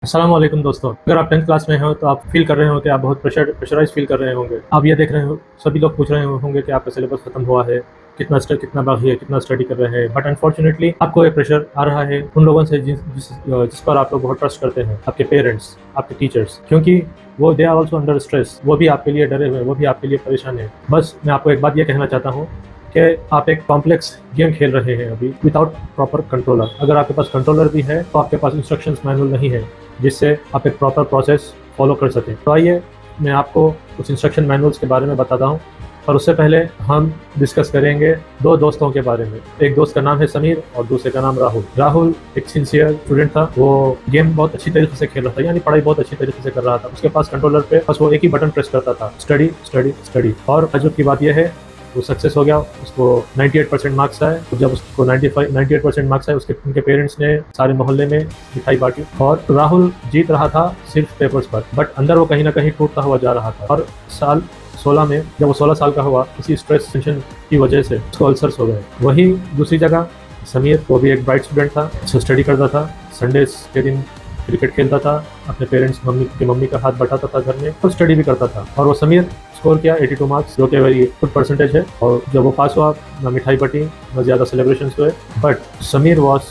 अस्सलाम वालेकुम दोस्तों। अगर आप 10th क्लास में हो तो आप फील कर रहे हो कि आप बहुत प्रेशराइज फील कर रहे होंगे। आप ये देख रहे हो, सभी लोग पूछ रहे होंगे कि आपका सिलेबस खत्म हुआ है, कितना बाकी है, कितना स्टडी कर रहे हैं। बट अनफॉर्चुनेटली आपको ये प्रेशर आ रहा है उन लोगों से जिस पर आप लोग बहुत ट्रस्ट करते हैं, आपके पेरेंट्स, आपके टीचर्स, क्योंकि वो they are also under stress. वो भी आपके लिए डरे हुए हैं, वो भी आपके लिए परेशान है। बस मैं आपको एक बात ये कहना चाहता हूँ कि आप एक कॉम्प्लेक्स गेम खेल रहे हैं अभी विदाउट प्रॉपर कंट्रोलर। अगर आपके पास कंट्रोलर भी है तो आपके पास इंस्ट्रक्शंस मैनुअल नहीं है जिससे आप एक प्रॉपर प्रोसेस फॉलो कर सकें। तो आइए मैं आपको कुछ इंस्ट्रक्शन मैनुअल्स के बारे में बताता हूँ, और उससे पहले हम डिस्कस करेंगे दो दोस्तों के बारे में। एक दोस्त का नाम है समीर और दूसरे का नाम राहुल। राहुल एक सिंसियर स्टूडेंट था। वो गेम बहुत अच्छी तरीके से खेल रहा था, यानी पढ़ाई बहुत अच्छी तरीके से कर रहा था। उसके पास कंट्रोलर पे बस वो एक ही बटन प्रेस करता था, स्टडी स्टडी स्टडी। और ताज्जुब की बात यह है वो सक्सेस हो गया, उसको 98% मार्क्स आए। तो जब उसको 98% मार्क्स आए, उनके पेरेंट्स ने सारे मोहल्ले में मिठाई बांटी। और राहुल जीत रहा था सिर्फ पेपर्स पर, बट अंदर वो कहीं ना कहीं टूटता हुआ जा रहा था। और साल 16 में जब वो 16 साल का हुआ, इसी स्ट्रेस टेंशन की वजह से उसको अल्सर्स हो गए। वहीं दूसरी जगह समीर, वो भी एक ब्राइट स्टूडेंट था, अच्छा स्टडी करता था, संडेज के दिन क्रिकेट खेलता था, अपने पेरेंट्स मम्मी का हाथ बटाता था घर में, और स्टडी भी करता था। और वो समीर स्कोर किया 82 मार्क्स, जो कि वेरी गुड परसेंटेज है। और जब वो पास हुआ, ना मिठाई बटी, ना ज़्यादा सेलिब्रेशन हुए, बट समीर वॉज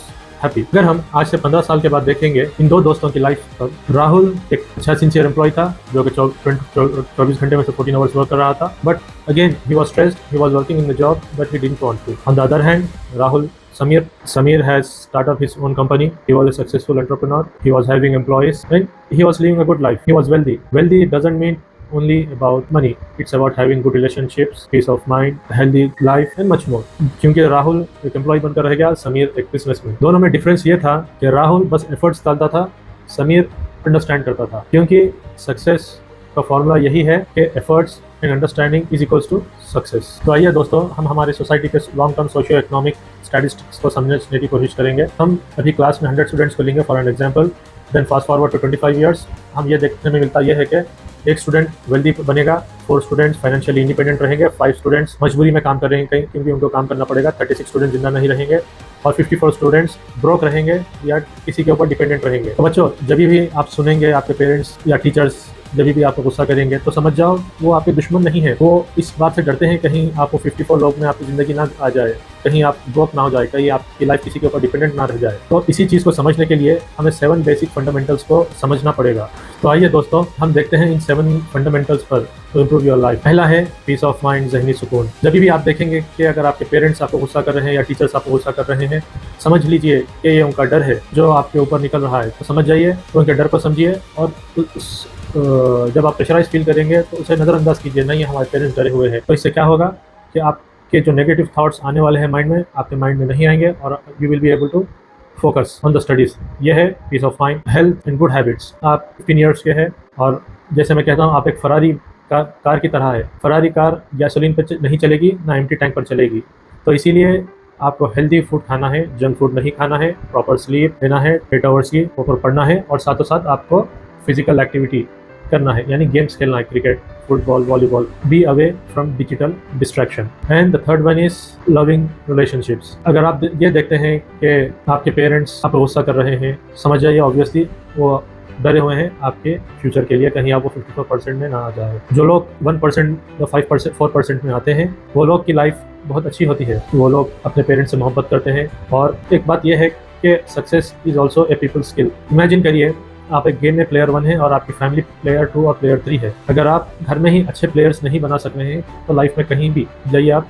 हैप्पी। अगर हम आज से 15 साल के बाद देखेंगे इन दो दोस्तों की लाइफ पर, राहुल एक अच्छा सिंसियर एम्प्लॉय था जो कि 24 घंटे में से 14 आवर्स वर्क कर रहा था। But again he was stressed, he was working in the job but he didn't want to. On the other hand, Samir has started up his own company. He was a successful entrepreneur. He was having employees and he was living a good life. He was wealthy. Wealthy doesn't mean only about money. It's about having good relationships, peace of mind, healthy life and much more. क्योंकि राहुल एक employ बनकर रह गया, समीर एक businessman. दोनों में difference ये था कि राहुल बस एफर्ट्स डालता था, समीर अंडरस्टैंड करता था। क्योंकि सक्सेस का फॉर्मूला यही है कि efforts and understanding is equals to success. तो आइए दोस्तों, हम हमारे सोसाइटी के long term socio economic statistics को समझने की कोशिश करेंगे। हम अभी क्लास में 100 स्टूडेंट्स को लेंगे for an example. Then fast forward to 25 years, हम ये देखने में मिलता यह है कि एक स्टूडेंट वेल्दी बनेगा, 4 स्टूडेंट्स फाइनेंशियली इंडिपेंडेंट रहेंगे, 5 स्टूडेंट्स मजबूरी में काम कर रहे हैं कहीं, क्योंकि उनको काम करना पड़ेगा, 36 स्टूडेंट जिंदा नहीं रहेंगे, और 54 स्टूडेंट्स ब्रोक रहेंगे या किसी के ऊपर डिपेंडेंट रहेंगे। तो बच्चों, जब भी आप सुनेंगे आपके पेरेंट्स या टीचर्स जब भी आपको गुस्सा करेंगे, तो समझ जाओ वो आपके दुश्मन नहीं है। वो इस बात से डरते हैं कहीं आपको 54 लोग में आपकी ज़िंदगी ना आ जाए, कहीं आप ब्रोक ना हो जाए, कहीं आपकी लाइफ किसी के ऊपर डिपेंडेंट ना रह जाए। तो इसी चीज़ को समझने के लिए हमें 7 बेसिक फंडामेंटल्स को समझना पड़ेगा। तो आइए दोस्तों, हम देखते हैं इन 7 फंडामेंटल्स पर टू इम्प्रूव योर लाइफ। पहला है पीस ऑफ माइंड, ज़हनी सुकून। जब भी आप देखेंगे कि अगर आपके पेरेंट्स आपको गुस्सा कर रहे हैं या टीचर्स आपको गुस्सा कर रहे हैं, समझ लीजिए कि ये उनका डर है जो आपके ऊपर निकल रहा है। तो समझ जाइए, तो उनके डर को समझिए, और जब आप प्रेशराइज फील करेंगे तो उसे नज़रअंदाज कीजिए, नहीं हमारे पेरेंट्स डरे हुए हैं। तो इससे क्या होगा कि आपके जो नेगेटिव थॉट्स आने वाले हैं माइंड में, आपके माइंड में नहीं आएंगे, और you will be able to focus on the studies. ये है peace of mind. Health and good habits. आप 15 ईयर्स के हैं, और जैसे मैं कहता हूँ, आप एक फरारी कार की तरह है। फरारी कार गैसोलीन पर नहीं चलेगी, ना एम्प्टी टैंक पर चलेगी। तो इसीलिए आपको हेल्दी फूड खाना है, जंक फूड नहीं खाना है, प्रॉपर स्लीप लेना है, 8 आवर्स की प्रॉपर पढ़ना है, और साथों साथ आपको फिजिकल एक्टिविटी करना है, यानी गेम्स खेलना है, cricket, football, volleyball. Be away from digital distraction. And the third one is loving relationships. अगर आप ये देखते हैं कि आपके पेरेंट्स आपको गुस्सा कर रहे हैं, समझ जाइए ऑब्वियसली वो डरे हुए हैं आपके फ्यूचर के लिए, कहीं आप वो 54% में ना आ जाए। जो लोग 1% या 5%, 4% में आते हैं, वो लोग की लाइफ बहुत अच्छी होती है। वो लोग अपने पेरेंट्स से मोहब्बत करते हैं। और एक बात यह है कि success is also a people skill. Imagine करिए, आप एक गेम में प्लेयर 1 है और आपकी फैमिली प्लेयर 2 और प्लेयर 3 है। अगर आप घर में ही अच्छे प्लेयर्स नहीं बना सक रहे हैं, तो लाइफ में कहीं भी जाइए आप,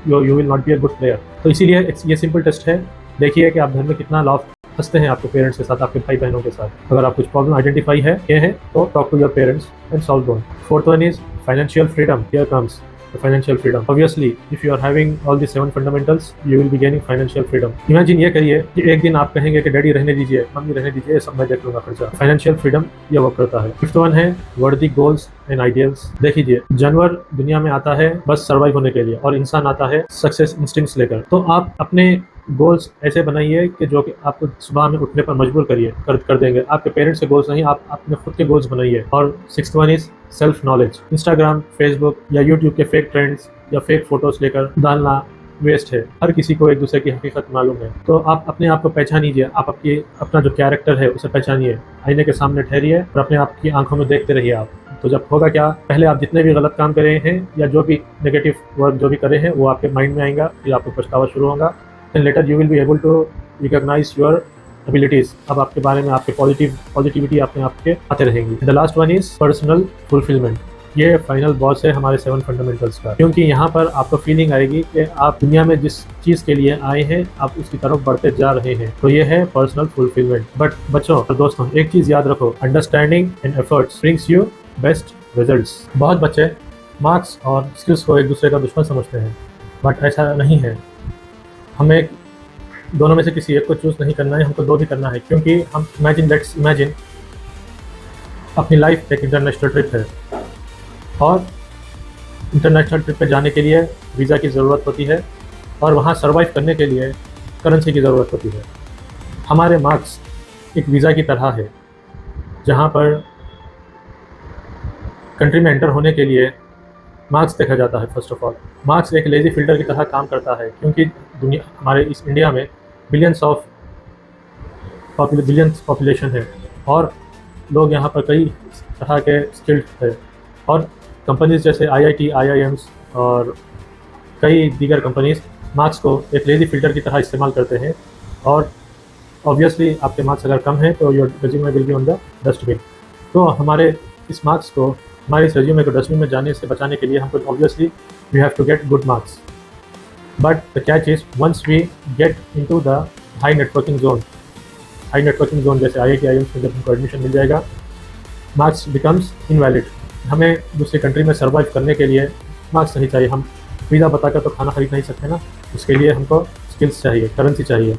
you will not be a good player. तो इसीलिए ये सिंपल टेस्ट है, देखिए कि आप घर में कितना लाभ हंसते हैं आपके पेरेंट्स के साथ, आपके भाई बहनों के साथ। अगर आप कुछ प्रॉब्लम आइडेंटिफाई है तो talk to your parents and solve them. Fourth one is financial freedom. Here comes financial freedom. Obviously, if you are having all these 7 fundamentals, you will be gaining financial freedom. Imagine ये करिए कि एक दिन आप कहेंगे कि daddy रहने दीजिए, मम्मी रहने दीजिए, सब मैं देख लूंगा खर्चा। फाइनेंशियल फ्रीडम ये वर्क करता है। फिफ्थ वन है वर्दी गोल्स एंड आइडियल्स। देखिए, जानवर दुनिया में आता है बस सर्वाइव होने के लिए, और इंसान आता है सक्सेस इंस्टिंक्ट्स लेकर। तो आप अपने गोल्स ऐसे बनाइए कि जो कि आपको सुबह में उठने पर मजबूर कर देंगे। आपके पेरेंट्स के गोल्स नहीं, आप अपने खुद के गोल्स बनाइए। और sixth one is self knowledge. Instagram, Facebook या यूट्यूब के फेक ट्रेंड्स या फेक फोटोज लेकर डालना वेस्ट है। हर किसी को एक दूसरे की हकीकत मालूम है। तो आप अपने आप को पहचानीजिए, आप अपना जो कैरेक्टर है उसे पहचानिए, आईने के सामने ठहरिए और अपने आप की आंखों में देखते रहिए आप। तो जब होगा क्या, पहले आप जितने भी गलत काम करे हैं या जो भी नेगेटिव वर्क जो भी करे हैं वो आपके माइंड में आएगा, फिर आपको पछतावा शुरू होगा। Then later you will be able to recognise your abilities. अब आपके बारे में आपके पॉजिटिविटी अपने आप के आते रहेंगी। The last one is personal fulfilment. ये फाइनल बॉस है हमारे 7 फंडामेंटल्स का, क्योंकि यहाँ पर आपको फीलिंग आएगी कि आप दुनिया में जिस चीज़ के लिए आए हैं आप उसकी तरफ बढ़ते जा रहे हैं। तो ये है पर्सनल फुलफिलमेंट। बट बच्चों और दोस्तों, एक चीज़ याद रखो, understanding and efforts brings you best results. बहुत बच्चे मार्क्स और स्किल्स को एक दूसरे का दुश्मन समझते हैं, बट ऐसा नहीं है। हमें दोनों में से किसी एक को चूज़ नहीं करना है, हमको दो भी करना है। क्योंकि हम लेट्स इमेजिन अपनी लाइफ एक इंटरनेशनल ट्रिप है और इंटरनेशनल ट्रिप पे जाने के लिए वीज़ा की ज़रूरत होती है और वहाँ सर्वाइव करने के लिए करेंसी की ज़रूरत होती है। हमारे मार्क्स एक वीज़ा की तरह है, जहाँ पर कंट्री में एंटर होने के लिए मार्क्स देखा जाता है। फर्स्ट ऑफ ऑल मार्क्स एक लेज़ी फिल्टर की तरह काम करता है, क्योंकि दुनिया हमारे इस इंडिया में बिलियंस पॉपुलेशन है और लोग यहाँ पर कई तरह के स्किल्ड है और कंपनीज जैसे IIT, IIMs और कई दीगर कंपनीज मार्क्स को एक लेज़ी फिल्टर की तरह इस्तेमाल करते हैं। और ऑब्वियसली आपके मार्क्स अगर कम हैं तो your resume will be on the dustbin. तो हमारे इस मार्क्स को, हमारे इस रेज्यूमे को डस्टबिन में जाने से बचाने के लिए हमको obviously we have to get good marks. But the catch is once we get into the high networking zone जैसे IIT, IIMs में जब हमको एडमिशन मिल जाएगा, मार्क्स बिकम्स इनवैलिड। हमें दूसरी कंट्री में सर्वाइव करने के लिए मार्क्स नहीं चाहिए। हम वीज़ा बताकर तो खाना खरीद नहीं सकते ना, उसके लिए हमको स्किल्स चाहिए, करेंसी चाहिए।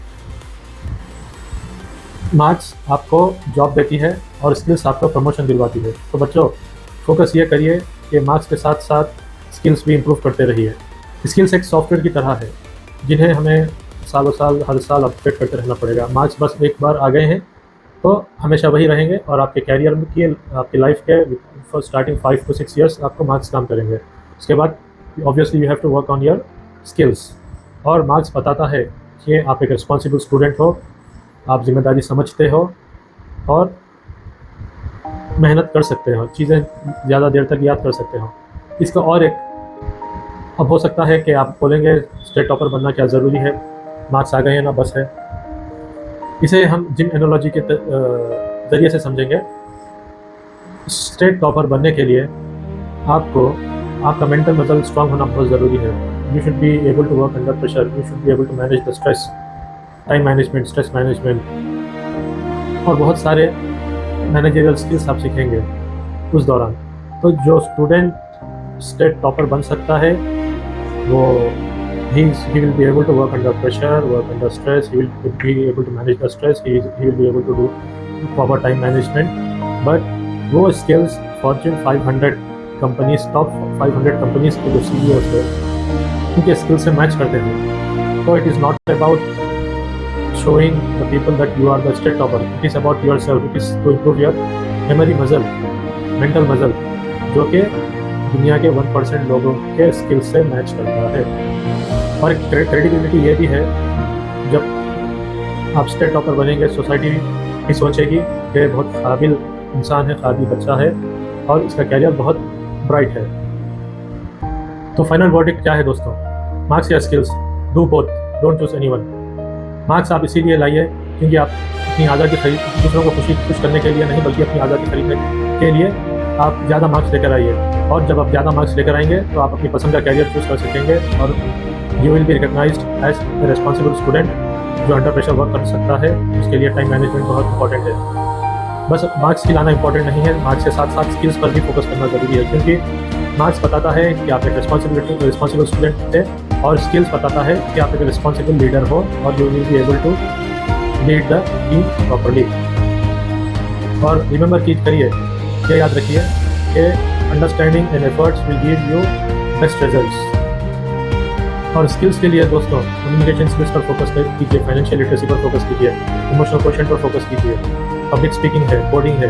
मार्क्स आपको जॉब देती है और स्किल्स आपको प्रमोशन दिलवाती है। तो बच्चों, फोकस ये करिए कि मार्क्स के साथ साथ स्किल्स भी इम्प्रूव करते रहिए। स्किल्स एक सॉफ्टवेयर की तरह है जिन्हें हमें हर साल अपडेट करते रहना पड़ेगा। मार्क्स बस एक बार आ गए हैं तो हमेशा वही रहेंगे और आपके कैरियर में आपकी लाइफ के फॉर स्टार्टिंग 5 to 6 ईयर्स आपको मार्क्स काम करेंगे। उसके बाद obviously you have to work on your skills. और मार्क्स बताता है कि आप एक रिस्पॉन्सिबल स्टूडेंट हो, आप जिम्मेदारी समझते हो और मेहनत कर सकते हो, चीज़ें ज़्यादा देर तक याद कर सकते हो। इसका और एक अब हो सकता है कि आप बोलेंगे स्टेट टॉपर बनना क्या ज़रूरी है, मार्क्स आ गए हैं ना बस है। इसे हम जिम एनोलॉजी के ज़रिए से समझेंगे। स्टेट टॉपर बनने के लिए आपका मेंटल मसल स्ट्रांग होना बहुत ज़रूरी है। You should be able to work under pressure, you should be able to manage the stress, time management, stress management और बहुत सारे मैनेजरियल स्किल्स आप सीखेंगे उस दौरान। तो जो स्टूडेंट स्टेट टॉपर बन सकता है वो he will be able to work under pressure, work under stress, he will be able to manage the stress, he will be able to do proper time management. But वो skills Fortune 500 companies, top 500 companies के जो CEOs है उनके skills से match करते हैं। तो it is not about showing the people that you are the state topper, it is about yourself, it is to improve your memory muscle, mental muscle, जो कि दुनिया के 1% लोगों के स्किल्स से मैच करता है। और क्रेडिबिलिटी ये भी है, जब आप स्टेट टॉपर बनेंगे सोसाइटी भी सोचेगी कि बहुत काबिल इंसान है, काबिल बच्चा है और इसका कैरियर बहुत ब्राइट है। तो फाइनल वर्डिक्ट क्या है दोस्तों? मार्क्स या skills, do both, don't choose anyone. Marks आप इसीलिए लाइए क्योंकि आप अपनी आज़ादी खरीद दूसरों को खुश करने के लिए नहीं, बल्कि अपनी आज़ादी खरीदने के लिए आप ज़्यादा मार्क्स लेकर आइए। और जब आप ज़्यादा मार्क्स लेकर आएंगे तो आप अपनी पसंद का कैरियर चूज़ कर सकेंगे और you will be recognised as a responsible student जो अंडर प्रेशर वर्क कर सकता है। उसके लिए टाइम मैनेजमेंट बहुत इंपॉर्टेंट है। बस मार्क्स खिलाना इंपॉर्टेंट नहीं है, मार्क्स के साथ साथ स्किल्स पर भी फोकस करना ज़रूरी है, क्योंकि मार्क्स बताता है कि आप एक रिस्पॉन्सिबल स्टूडेंट थे और स्किल्स बताता है कि आप एक रिस्पॉन्सिबल लीडर हो और you will be able to lead the team properly. और रिमेंबर करिए, ये याद रखिए कि understanding and efforts will give you best results. और स्किल्स के लिए दोस्तों कम्युनिकेशन स्किल्स पर फोकस कीजिए, फाइनेंशियल लिटरेसी पर फोकस कीजिए, इमोशनल क्वेश्चन पर फोकस कीजिए, पब्लिक स्पीकिंग है, कोडिंग है,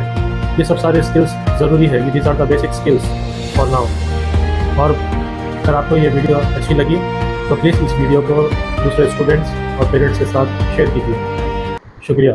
ये सब सारे स्किल्स ज़रूरी है। These are the basic skills for now. और अगर आपको ये वीडियो अच्छी लगी तो प्लीज़ इस वीडियो को दूसरे स्टूडेंट्स और पेरेंट्स के साथ शेयर कीजिए। शुक्रिया।